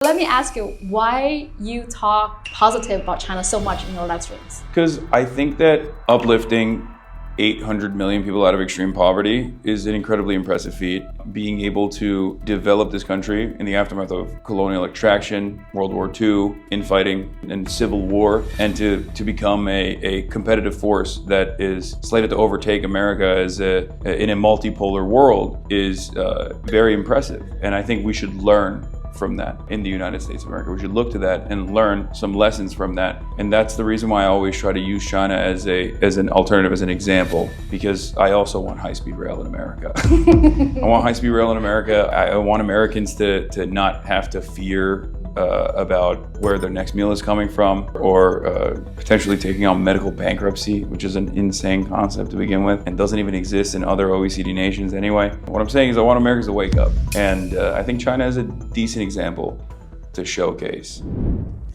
Let me ask you why you talk positive about China so much in your live streams. Because I think that uplifting 800 million people out of extreme poverty is an incredibly impressive feat. Being able to develop this country in the aftermath of colonial extraction, World War II, infighting, and civil war, and to become a competitive force that is slated to overtake America in a multipolar world is very impressive. And I think we should learn from that in the United States of America. We should look to that and learn some lessons from that. And that's the reason why I always try to use China as an alternative, as an example, because I also want high-speed rail in America. I want high-speed rail in America. I want Americans to not have to fear about where their next meal is coming from, or potentially taking on medical bankruptcy, which is an insane concept to begin with and doesn't even exist in other OECD nations anyway. What I'm saying is I want Americans to wake up, and I think China is a decent example to showcase.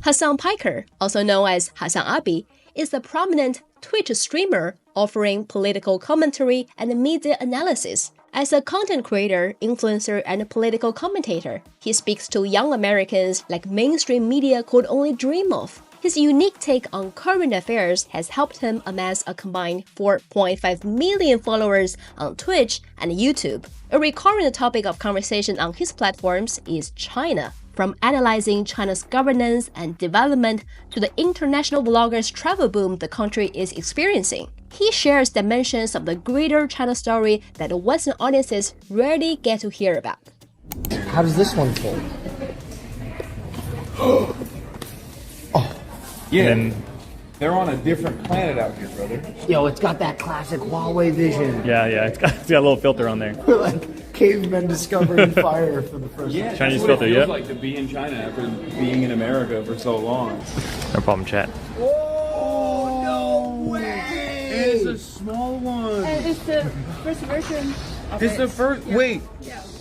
Hasan Piker, also known as HasanAbi, is a prominent Twitch streamer offering political commentary and media analysis. As a content creator, influencer, and political commentator, he speaks to young Americans like mainstream media could only dream of. His unique take on current affairs has helped him amass a combined 4.5 million followers on Twitch and YouTube. A recurrent topic of conversation on his platforms is China. From analyzing China's governance and development to the international bloggers' travel boom the country is experiencing, he shares dimensions of the greater China story that Western audiences rarely get to hear about. How does this one fold? Oh. Yeah, they're on a different planet out here, brother. Yo, it's got that classic Huawei vision. Yeah, it's got a little filter on there. We're like cavemen discovering fire for the first time. Chinese That's what filter, it feels yeah. like to be in China after being in America for so long. No problem, chat. Oh, no way! It's a small one. And it's the first version of It's the first. Wait,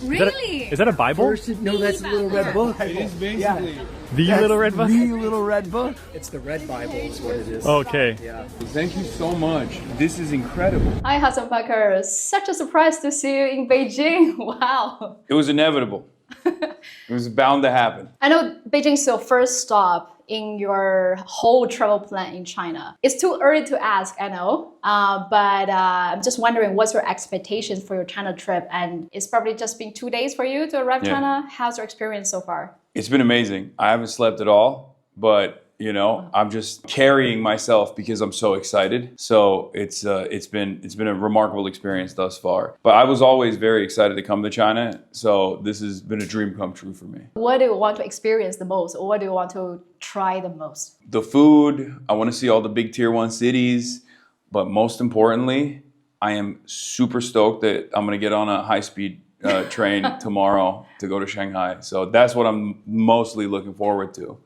Really? Is that a Bible? No, that's the little red book. it is basically. The little red book? The little red book. It's the red Bible is what it is. Okay. Yeah. Thank you so much. This is incredible. Hi, Hasan Piker. Such a surprise to see you in Beijing. Wow. It was inevitable. It was bound to happen. I know Beijing is your first stop in your whole travel plan in China. It's too early to ask, I know, but I'm just wondering what's your expectations for your China trip, and it's probably just been 2 days for you to arrive in China. How's your experience so far? It's been amazing. I haven't slept at all, but I'm just carrying myself because I'm so excited. So it's been a remarkable experience thus far. But I was always very excited to come to China, so this has been a dream come true for me. What do you want to experience the most, or what do you want to try the most? The food, I want to see all the big tier 1 cities, but most importantly, I am super stoked that I'm going to get on a high-speed train tomorrow to go to Shanghai. So that's what I'm mostly looking forward to.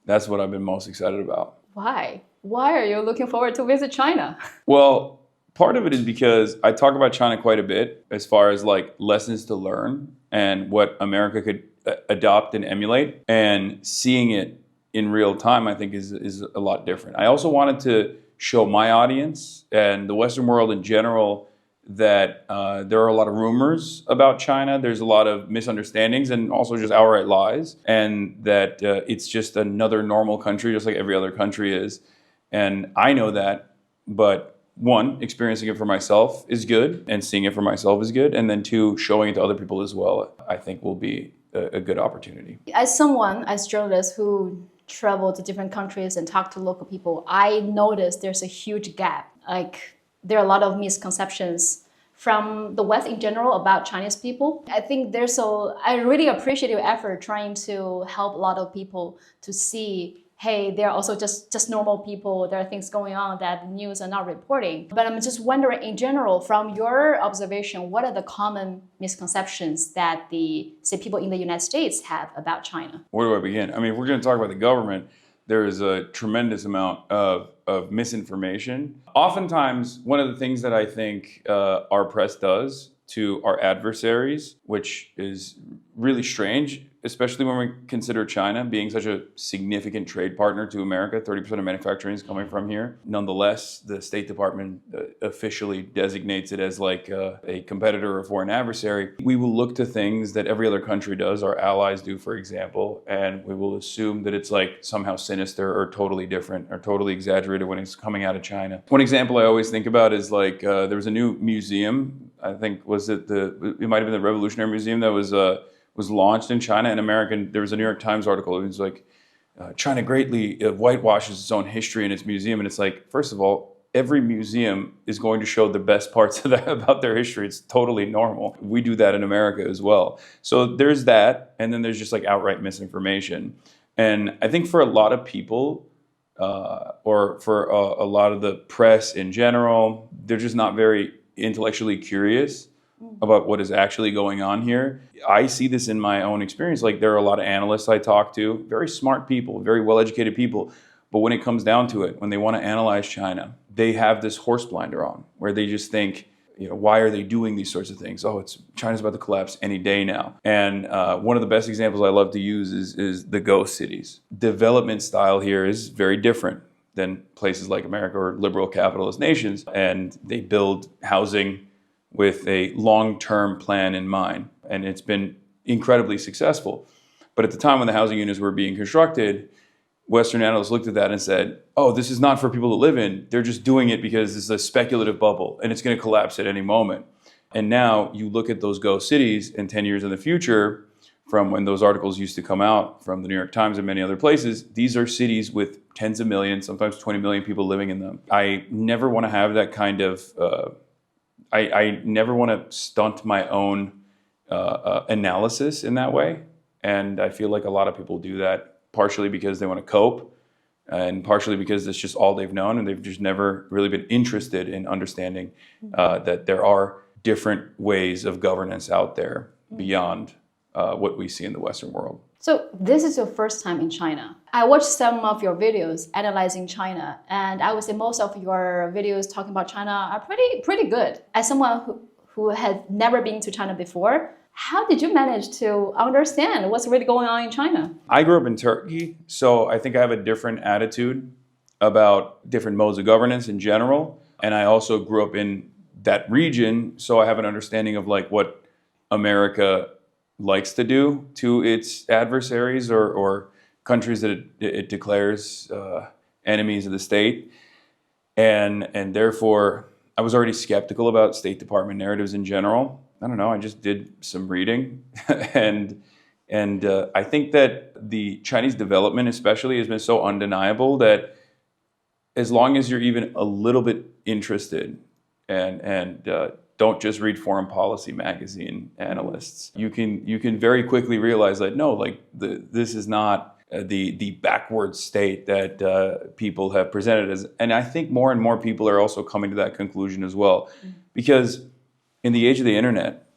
That's what I've been most excited about. Why? Why are you looking forward to visit China? Well, part of it is because I talk about China quite a bit as far as like lessons to learn and what America could adopt and emulate. And seeing it in real time, I think is a lot different. I also wanted to show my audience and the Western world in general that there are a lot of rumors about China. There's a lot of misunderstandings and also just outright lies, and that it's just another normal country, just like every other country is. And I know that, but one, experiencing it for myself is good, and seeing it for myself is good, and then two, showing it to other people as well, I think will be a good opportunity. As journalists who travel to different countries and talk to local people, I noticed there's a huge gap. Like, there are a lot of misconceptions from the West in general about Chinese people. I think I really appreciate your effort trying to help a lot of people to see, hey, they're also just normal people. There are things going on that the news are not reporting. But I'm just wondering, in general, from your observation, what are the common misconceptions that people in the United States have about China? Where do I begin? I mean, if we're going to talk about the government, there is a tremendous amount of misinformation. Oftentimes, one of the things that I think our press does to our adversaries, which is really strange, especially when we consider China being such a significant trade partner to America, 30% of manufacturing is coming from here. Nonetheless, the State Department officially designates it as like a competitor or foreign adversary. We will look to things that every other country does, our allies do, for example, and we will assume that it's like somehow sinister or totally different or totally exaggerated when it's coming out of China. One example I always think about is like there was a new museum, I think it might have been the Revolutionary Museum that was launched in China. And there was a New York Times article. It was like, China greatly whitewashes its own history in its museum. And it's like, first of all, every museum is going to show the best parts of that about their history. It's totally normal. We do that in America as well. So there's that. And then there's just like outright misinformation. And I think for a lot of people, or for a lot of the press in general, they're just not very intellectually curious about what is actually going on here. I see this in my own experience. Like there are a lot of analysts I talk to, very smart people, very well-educated people. But when it comes down to it, when they want to analyze China, they have this horse blinder on where they just think, why are they doing these sorts of things? Oh, China's about to collapse any day now. And one of the best examples I love to use is the ghost cities. Development style here is very different than places like America or liberal capitalist nations. And they build housing with a long-term plan in mind. And it's been incredibly successful. But at the time when the housing units were being constructed, Western analysts looked at that and said, oh, this is not for people to live in. They're just doing it because it's a speculative bubble and it's going to collapse at any moment. And now you look at those ghost cities in 10 years in the future, from when those articles used to come out from the New York Times and many other places, these are cities with tens of millions, sometimes 20 million people living in them. I never want to have that kind of, I never want to stunt my own analysis in that way. And I feel like a lot of people do that, partially because they want to cope, and partially because it's just all they've known, and they've just never really been interested in understanding that there are different ways of governance out there beyond what we see in the Western world. So this is your first time in China. I watched some of your videos analyzing China, and I would say most of your videos talking about China are pretty good. As someone who had never been to China before, how did you manage to understand what's really going on in China? I grew up in Turkey, so I think I have a different attitude about different modes of governance in general. And I also grew up in that region, so I have an understanding of like what America likes to do to its adversaries or countries that it declares enemies of the state. And therefore, I was already skeptical about State Department narratives in general. I don't know, I just did some reading. and I think that the Chinese development especially has been so undeniable that as long as you're even a little bit interested and don't just read foreign policy magazine analysts, you can very quickly realize that no, like this is not the backward state that people have presented as. And I think more and more people are also coming to that conclusion as well, because in the age of the internet,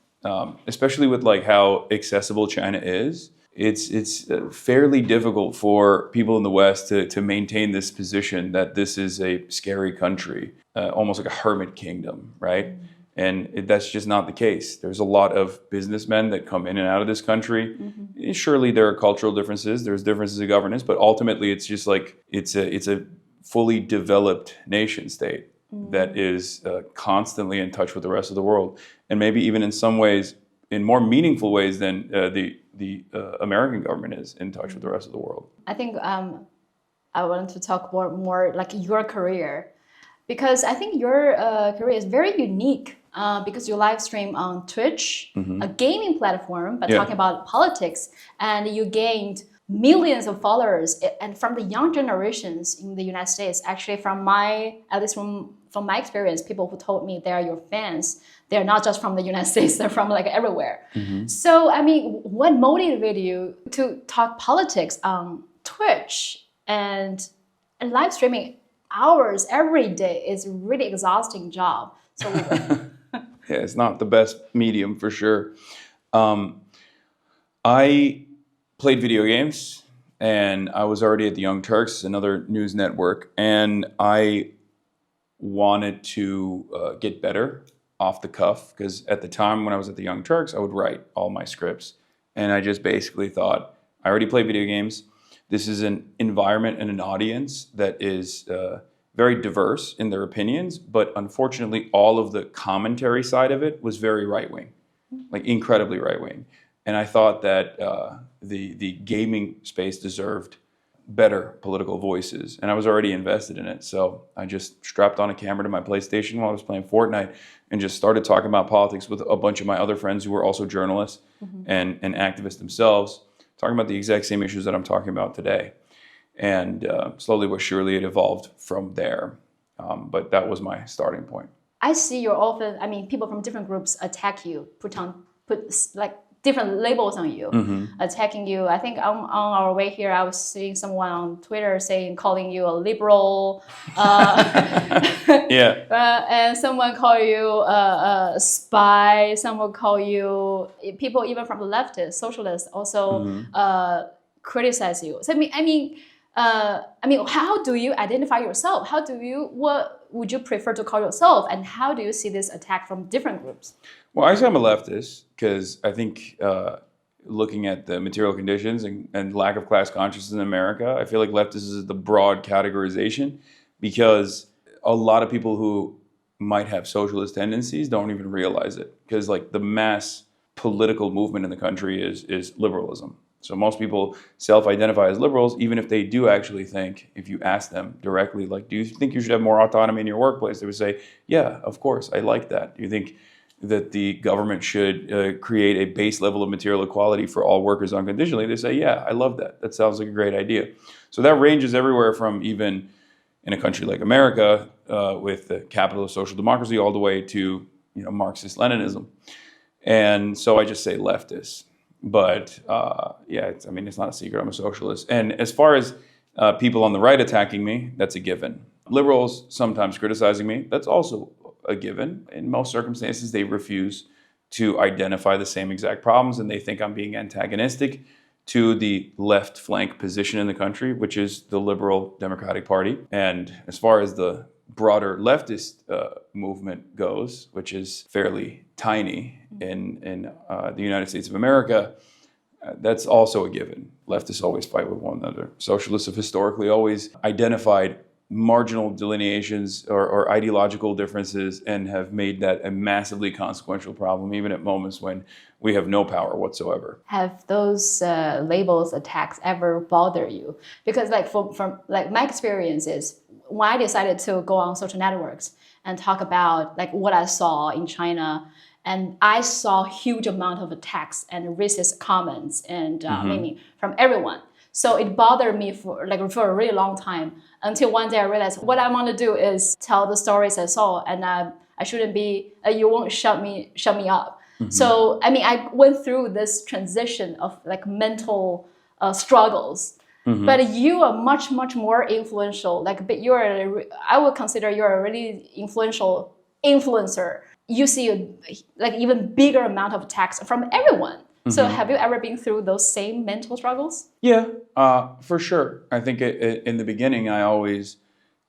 especially with like how accessible China is, it's fairly difficult for people in the West to maintain this position that this is a scary country, almost like a hermit kingdom, right? And that's just not the case. There's a lot of businessmen that come in and out of this country. Surely there are cultural differences, there's differences in governance, but ultimately it's just like it's a fully developed nation state that is constantly in touch with the rest of the world, and maybe even in some ways, in more meaningful ways than the American government is in touch with the rest of the world. I think I wanted to talk more like your career, because I think your career is very unique because you live stream on Twitch, a gaming platform, but talking about politics, and you gained millions of followers, and from the young generations in the United States. Actually, at least from my experience, people who told me they are your fans, they're not just from the United States, they're from like everywhere. So, I mean, what motivated you to talk politics on Twitch and live streaming hours every day is a really exhausting job. So, yeah, it's not the best medium for sure. I played video games, and I was already at the Young Turks, another news network, and I wanted to get better off the cuff, because at the time when I was at the Young Turks, I would write all my scripts And I just basically thought, I already play video games. This is an environment and an audience that is very diverse in their opinions, but unfortunately, all of the commentary side of it was very right-wing, like incredibly right-wing. And I thought that the gaming space deserved better political voices, and I was already invested in it. So I just strapped on a camera to my PlayStation while I was playing Fortnite and just started talking about politics with a bunch of my other friends who were also journalists and activists themselves, talking about the exact same issues that I'm talking about today. And slowly but surely it evolved from there. But that was my starting point. I see you're often, I mean, people from different groups attack you, put like different labels on you, attacking you. I think on our way here, I was seeing someone on Twitter calling you a liberal, and someone call you a spy. Someone call you, people even from the leftist, socialists also criticize you. So I mean, how do you identify yourself? What would you prefer to call yourself? And how do you see this attack from different groups? Well, I say I'm a leftist because I think looking at the material conditions and lack of class consciousness in America, I feel like leftist is the broad categorization because a lot of people who might have socialist tendencies don't even realize it, because like the mass political movement in the country is liberalism. So most people self-identify as liberals, even if they do actually think, if you ask them directly, like, do you think you should have more autonomy in your workplace? They would say, yeah, of course, I like that. Do you think that the government should create a base level of material equality for all workers unconditionally? They say, yeah, I love that. That sounds like a great idea. So that ranges everywhere from even in a country like America with the capital of social democracy all the way to Marxist-Leninism. And so I just say leftist. But it's not a secret. I'm a socialist. And as far as people on the right attacking me, that's a given. Liberals sometimes criticizing me, that's also a given. In most circumstances, they refuse to identify the same exact problems, and they think I'm being antagonistic to the left flank position in the country, which is the Liberal Democratic Party. And as far as the broader leftist movement goes, which is fairly tiny in the United States of America, that's also a given. Leftists always fight with one another. Socialists have historically always identified marginal delineations or ideological differences and have made that a massively consequential problem, even at moments when we have no power whatsoever. Have those labels, attacks ever bother you? Because from my experiences, when I decided to go on social networks and talk about what I saw in China, and I saw a huge amount of attacks and racist comments and maybe from everyone. So it bothered me for a really long time, until one day I realized what I want to do is tell the stories I saw, and I shouldn't be, you won't shut me up. So, I went through this transition of mental struggles. But you are much, much more influential. I would consider you're a really influential influencer. You see even bigger amount of attacks from everyone. So have you ever been through those same mental struggles? Yeah, for sure. I think in the beginning, I always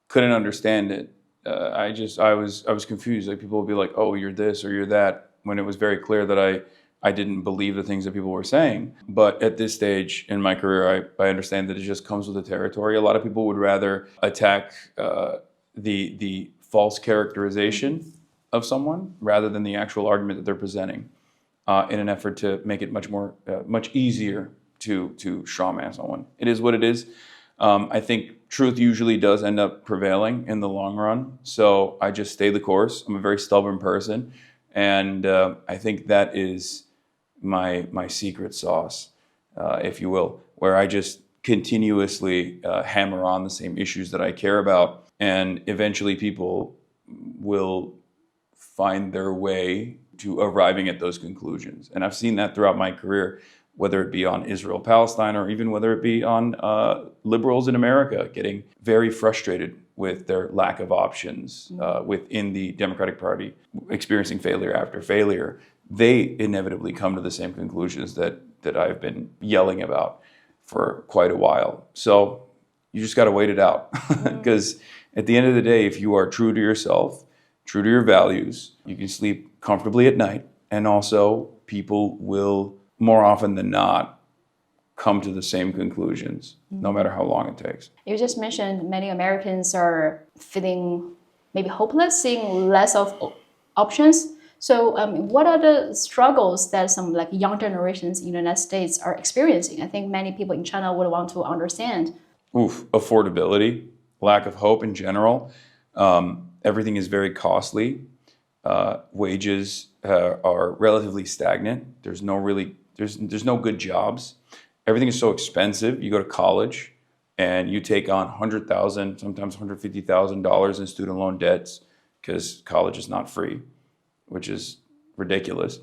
couldn't understand it. I was confused. Like, people would be like, "Oh, you're this or you're that," when it was very clear that I didn't believe the things that people were saying. But at this stage in my career, I understand that it just comes with the territory. A lot of people would rather attack the false characterization of someone rather than the actual argument that they're presenting, in an effort to make it much easier to strawman someone. It is what it is. I think truth usually does end up prevailing in the long run. So I just stay the course. I'm a very stubborn person. And I think that is my secret sauce, if you will, where I just continuously hammer on the same issues that I care about. And eventually people will find their way to arriving at those conclusions. And I've seen that throughout my career, whether it be on Israel-Palestine or even whether it be on liberals in America getting very frustrated with their lack of options within the Democratic Party, experiencing failure after failure. They inevitably come to the same conclusions that I've been yelling about for quite a while. So you just got to wait it out. Because at the end of the day, if you are true to yourself, true to your values, you can sleep comfortably at night, and also people will more often than not, come to the same conclusions, no matter how long it takes. You just mentioned many Americans are feeling maybe hopeless, seeing less of options. So what are the struggles that some like young generations in the United States are experiencing? I think many people in China would want to understand. Affordability, lack of hope in general. Everything is very costly. Wages are relatively stagnant. There's no good jobs. Everything is so expensive. You go to college and you take on $100,000, sometimes $150,000 in student loan debts because college is not free, which is ridiculous.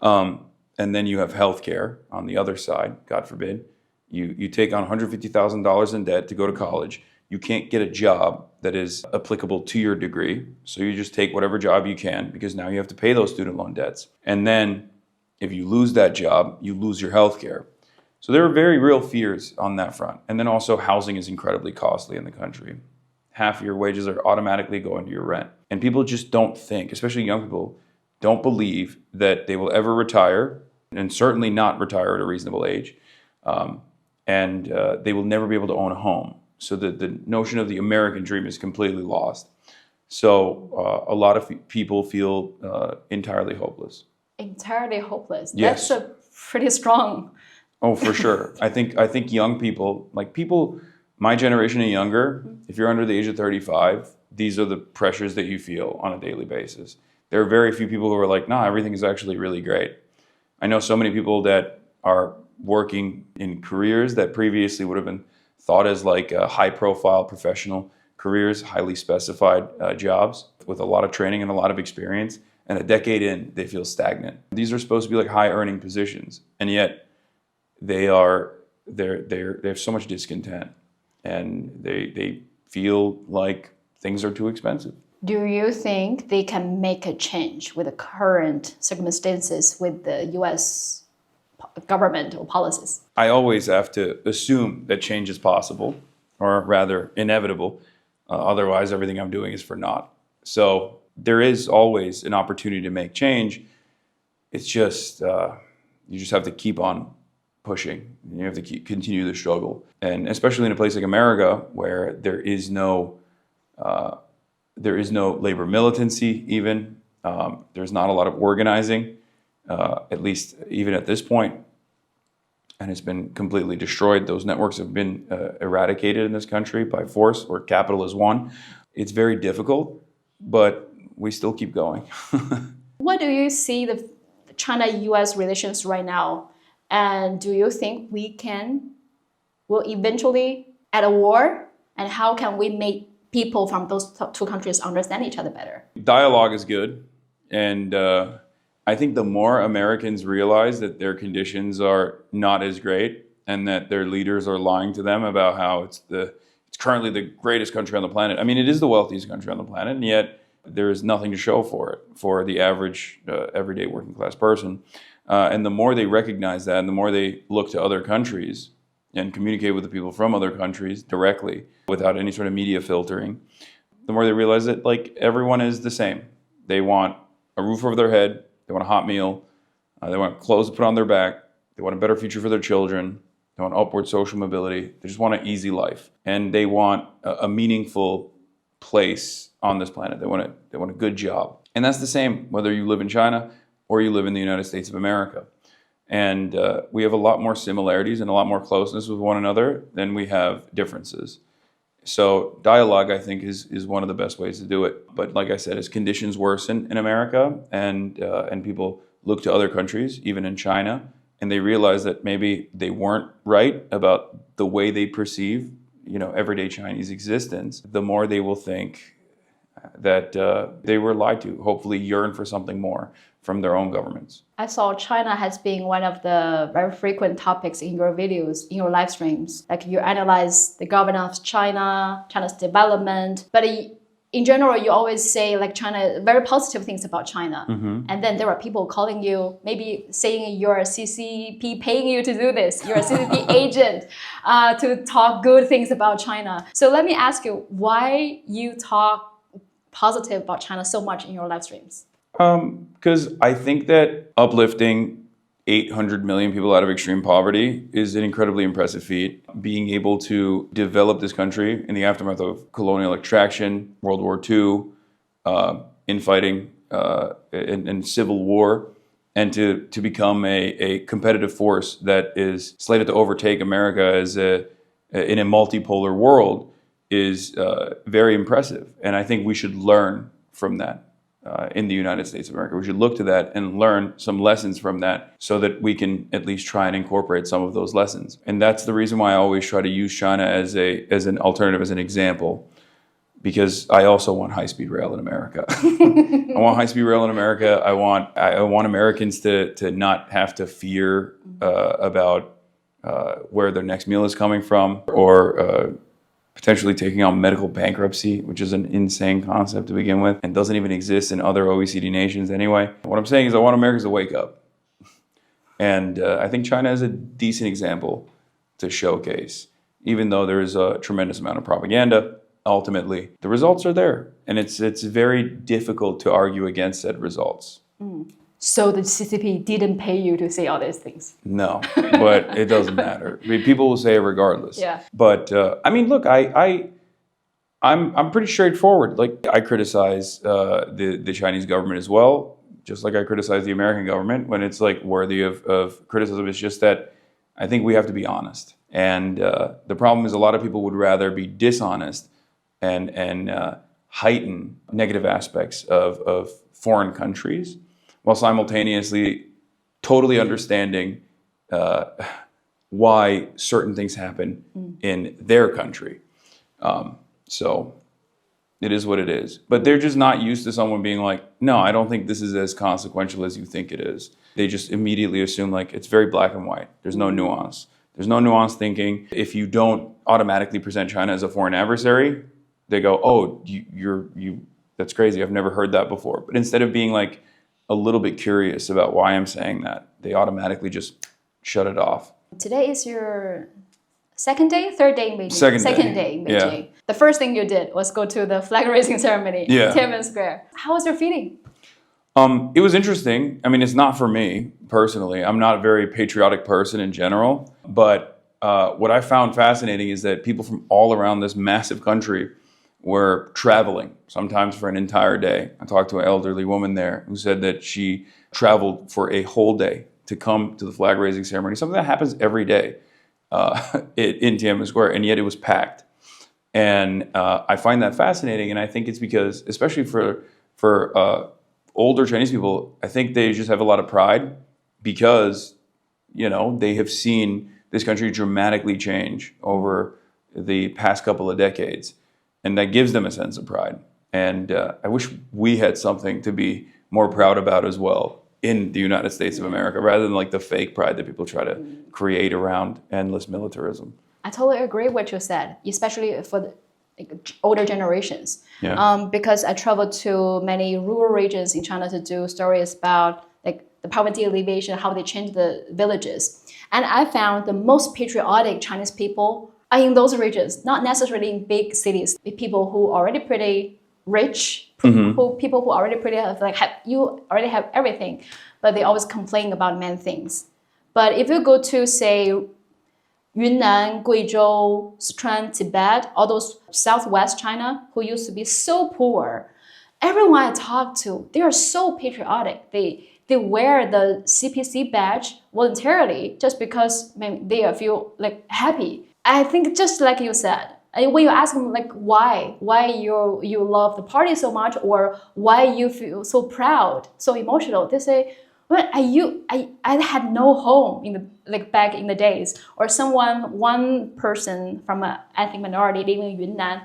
And then you have healthcare on the other side, God forbid. You take on $150,000 in debt to go to college. You can't get a job that is applicable to your degree. So you just take whatever job you can because now you have to pay those student loan debts. And then if you lose that job, you lose your healthcare. So there are very real fears on that front. And then also housing is incredibly costly in the country. Half of your wages are automatically going to your rent. And people just don't think, especially young people, don't believe that they will ever retire, and certainly not retire at a reasonable age. And they will never be able to own a home. So the notion of the American dream is completely lost. So a lot of people feel entirely hopeless. Entirely hopeless. Yes. That's a pretty strong. Oh, for sure. I think young people, like people my generation and younger, if you're under the age of 35, these are the pressures that you feel on a daily basis. There are very few people who are like, nah, everything is actually really great. I know so many people that are working in careers that previously would have been thought as like high-profile professional careers, highly specified jobs with a lot of training and a lot of experience. And a decade in, they feel stagnant. These are supposed to be like high-earning positions, and yet they have so much discontent, and they feel like things are too expensive. Do you think they can make a change with the current circumstances with the U.S. government or policies? I always have to assume that change is possible, or rather inevitable. Otherwise, everything I'm doing is for naught. So there is always an opportunity to make change. It's just, you just have to keep on pushing. You have to continue the struggle. And especially in a place like America, where there is no labor militancy even. There's not a lot of organizing, at least even at this point. And it's been completely destroyed. Those networks have been eradicated in this country by force, or capital is won. It's very difficult, but we still keep going. What do you see the China-U.S. relations right now? And do you think will eventually at a war? And how can we make people from those two countries understand each other better? Dialogue is good. And I think the more Americans realize that their conditions are not as great and that their leaders are lying to them about how it's currently the greatest country on the planet. I mean, it is the wealthiest country on the planet, and yet there is nothing to show for it for the average everyday working class person. And the more they recognize that, and the more they look to other countries and communicate with the people from other countries directly without any sort of media filtering, the more they realize that like everyone is the same. They want a roof over their head, they want a hot meal, they want clothes to put on their back, they want a better future for their children, they want upward social mobility, they just want an easy life. And they want a meaningful place on this planet. They want a good job. And that's the same whether you live in China or you live in the United States of America. And we have a lot more similarities and a lot more closeness with one another than we have differences. So dialogue, I think, is one of the best ways to do it. But like I said, as conditions worsen in America and people look to other countries, even in China, and they realize that maybe they weren't right about the way they perceive, everyday Chinese existence, the more they will think that they were lied to, hopefully yearn for something more from their own governments. I saw China has been one of the very frequent topics in your videos, in your live streams. Like you analyze the governance of China, China's development, but in general, you always say like China, very positive things about China. Mm-hmm. And then there are people calling you, maybe saying you're a CCP paying you to do this. You're a CCP agent to talk good things about China. So let me ask you, why you talk positive about China so much in your live streams? Because I think that uplifting 800 million people out of extreme poverty is an incredibly impressive feat. Being able to develop this country in the aftermath of colonial extraction, World War II, infighting, and civil war, and to become a competitive force that is slated to overtake America as in a multipolar world is very impressive. And I think we should learn from that. In the United States of America. We should look to that and learn some lessons from that so that we can at least try and incorporate some of those lessons. And that's the reason why I always try to use China as an alternative, as an example, because I also want high-speed rail in America. I want high-speed rail in America. I want Americans to not have to fear about where their next meal is coming from, or potentially taking on medical bankruptcy, which is an insane concept to begin with and doesn't even exist in other OECD nations anyway. What I'm saying is I want Americans to wake up. And I think China is a decent example to showcase. Even though there is a tremendous amount of propaganda, ultimately, the results are there. And it's very difficult to argue against said results. So the CCP didn't pay you to say all these things? No, but it doesn't matter. I mean, people will say it regardless. Yeah. But I mean, look, I'm pretty straightforward. Like, I criticize the Chinese government as well, just like I criticize the American government when it's like worthy of criticism. It's just that I think we have to be honest. And the problem is a lot of people would rather be dishonest and heighten negative aspects of foreign countries, while simultaneously totally understanding why certain things happen in their country. So it is what it is. But they're just not used to someone being like, no, I don't think this is as consequential as you think it is. They just immediately assume like it's very black and white. There's no nuance. There's no nuanced thinking. If you don't automatically present China as a foreign adversary, they go, oh, that's crazy. I've never heard that before. But instead of being like, a little bit curious about why I'm saying that, they automatically just shut it off. Today is your third day in Beijing? Second day in Beijing. Yeah. The first thing you did was go to the flag raising ceremony in Tiananmen Square. How was your feeling? It was interesting. I mean, it's not for me personally. I'm not a very patriotic person in general. But what I found fascinating is that people from all around this massive country were traveling, sometimes for an entire day. I talked to an elderly woman there who said that she traveled for a whole day to come to the flag raising ceremony, something that happens every day in Tiananmen Square, and yet it was packed. And I find that fascinating, and I think it's because, especially for older Chinese people, I think they just have a lot of pride because, you know, they have seen this country dramatically change over the past couple of decades. And that gives them a sense of pride. And I wish we had something to be more proud about as well in the United States of America, rather than like the fake pride that people try to create around endless militarism. I totally agree with what you said, especially for the older generations. Yeah. Because I traveled to many rural regions in China to do stories about like the poverty alleviation, how they changed the villages. And I found the most patriotic Chinese people are in those regions, not necessarily in big cities. People who are already pretty rich, people who already pretty you already have everything, but they always complain about many things. But if you go to say Yunnan, Guizhou, Sichuan, Tibet, all those southwest China who used to be so poor, everyone I talk to, they are so patriotic. They wear the CPC badge voluntarily just because they feel like happy. I think just like you said, when you ask them like why you love the party so much, or why you feel so proud, so emotional, they say, well, I had no home back in the days, or one person from an ethnic minority living in Yunnan,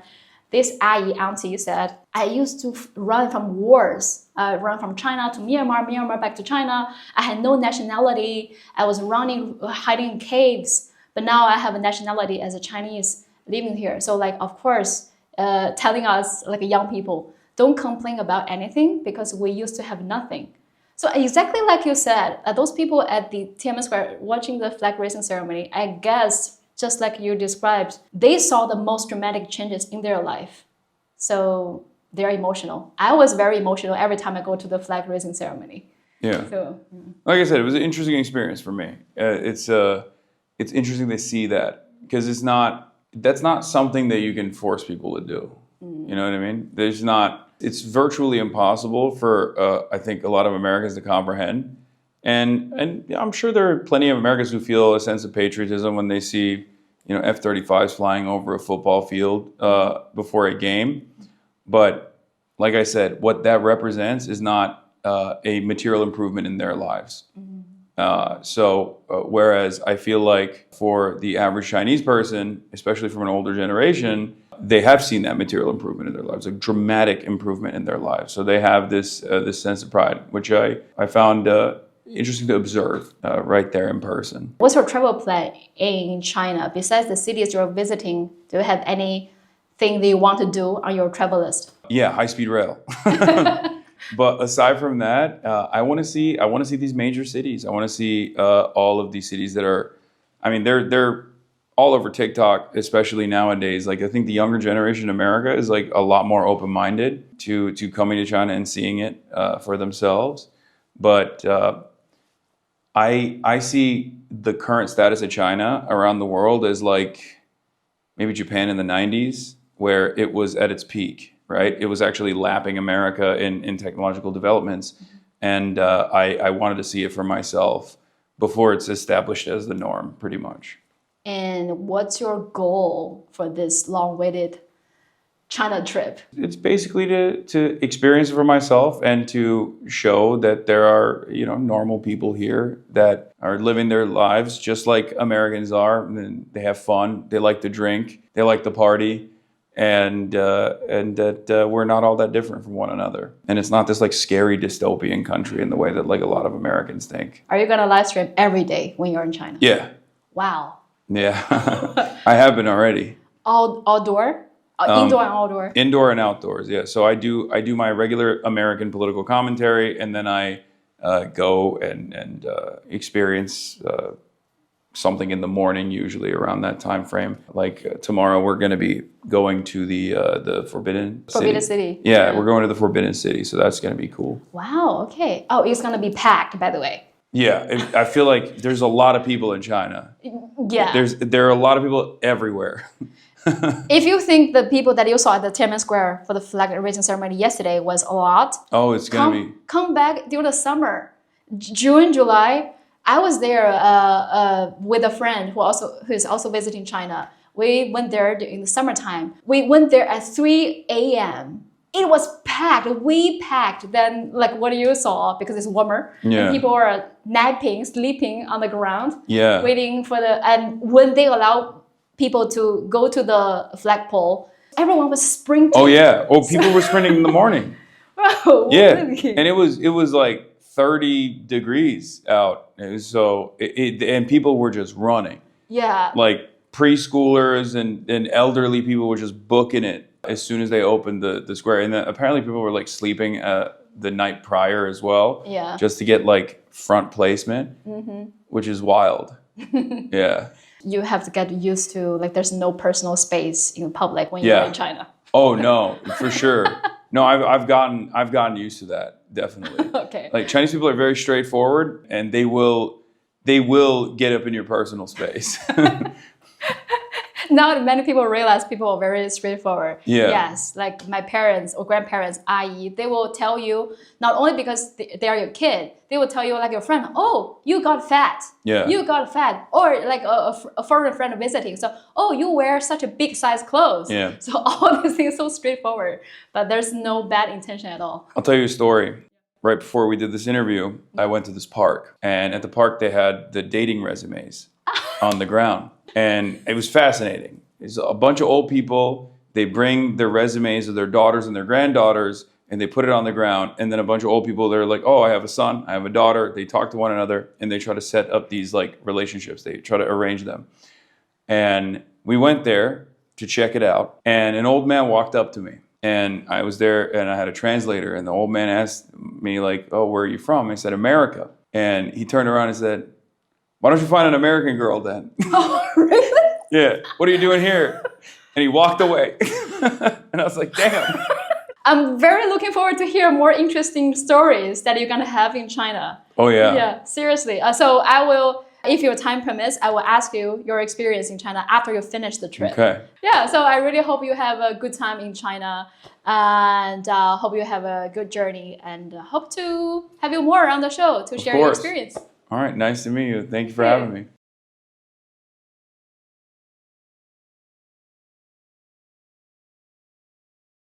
this auntie said, I used to run from wars, run from China to Myanmar back to China. I had no nationality. I was hiding in caves. But now I have a nationality as a Chinese living here. So like, of course, telling us like young people, don't complain about anything because we used to have nothing. So exactly like you said, those people at the Tiananmen Square watching the flag raising ceremony, I guess, just like you described, they saw the most dramatic changes in their life. So they're emotional. I was very emotional every time I go to the flag raising ceremony. Yeah. So Like I said, it was an interesting experience for me. It's interesting to see that because that's not something that you can force people to do. You know what I mean? It's virtually impossible for I think a lot of Americans to comprehend. And I'm sure there are plenty of Americans who feel a sense of patriotism when they see, F-35s flying over a football field before a game. But like I said, what that represents is not a material improvement in their lives. Whereas I feel like for the average Chinese person, especially from an older generation, they have seen that material improvement in their lives, a dramatic improvement in their lives. So they have this sense of pride, which I found interesting to observe right there in person. what's your travel plan in China? Besides the cities you're visiting, do you have anything that you want to do on your travel list? Yeah, high-speed rail. But aside from that, I want to see these major cities. I want to see all of these cities that are, they're all over TikTok, especially nowadays. Like I think the younger generation in America is like a lot more open-minded to coming to China and seeing it for themselves. But I see the current status of China around the world as like maybe Japan in the 90s, where it was at its peak. Right, it was actually lapping America in technological developments, and I wanted to see it for myself before it's established as the norm, pretty much. And what's your goal for this long-awaited China trip? It's basically to experience it for myself and to show that there are normal people here that are living their lives just like Americans are, and they have fun, they like to drink, they like to party. And that we're not all that different from one another. And it's not this like scary dystopian country in the way that like a lot of Americans think. Are you gonna live stream every day when you're in China? Yeah. Wow. Yeah. I have been already. Outdoor? Indoor and outdoor? Indoor and outdoors, yeah. So I do my regular American political commentary, and then I go and experience something in the morning, usually around that time frame. Like tomorrow, we're going to be going to the Forbidden City. Yeah, we're going to the Forbidden City, so that's going to be cool. Wow. Okay. Oh, it's gonna be packed, by the way. Yeah, I feel like there's a lot of people in China. Yeah. There are a lot of people everywhere. If you think the people that you saw at the Tiananmen Square for the flag raising ceremony yesterday was a lot, Oh, it's going to be. come back during the summer, June, July. I was there with a friend who is also visiting China. We went there in the summertime. We went there at 3 a.m. It was packed, way packed than like what you saw because it's warmer. Yeah. And people are napping, sleeping on the ground, Yeah. waiting for and when they allow people to go to the flagpole, everyone was sprinting. Oh, yeah. Oh, people were sprinting in the morning. Bro, Yeah, really? and it was like 30 degrees out. And people were just running. Yeah. Like preschoolers and elderly people were just booking it as soon as they opened the square. And then apparently people were like sleeping the night prior as well. Yeah. Just to get like front placement, which is wild. Yeah. You have to get used to like there's no personal space in public when you're in China. Oh no, for sure. No, I've gotten used to that, definitely. Okay. Like Chinese people are very straightforward, and they will get up in your personal space. Now many people realize people are very straightforward. Yeah. Yes, like my parents or grandparents, they will tell you not only because they are your kid, they will tell you like your friend, oh, you got fat. Yeah. You got fat. Or like a foreign friend visiting. So, oh, you wear such a big size clothes. Yeah. So all these things so straightforward, but there's no bad intention at all. I'll tell you a story. Right before we did this interview, I went to this park, and at the park they had the dating resumes on the ground, and it was fascinating. It's a bunch of old people. They bring their resumes of their daughters and their granddaughters, and they put it on the ground. And then a bunch of old people, they're like, "Oh, I have a son, I have a daughter." They talk to one another, and they try to set up these like relationships. They try to arrange them. And we went there to check it out, and an old man walked up to me. And I was there, and I had a translator, and the old man asked me, like, "Oh, where are you from?" I said, "America." And he turned around and said, "Why don't you find an American girl then?" Oh, really? Yeah, "What are you doing here?" And he walked away. And I was like, damn. I'm very looking forward to hear more interesting stories that you're gonna have in China. Oh yeah. Yeah, seriously. So I will, if your time permits, I will ask you your experience in China after you finish the trip. Okay. Yeah, so I really hope you have a good time in China and hope you have a good journey and hope to have you more on the show to share your course. experience. All right. Nice to meet you. Thank you for having me.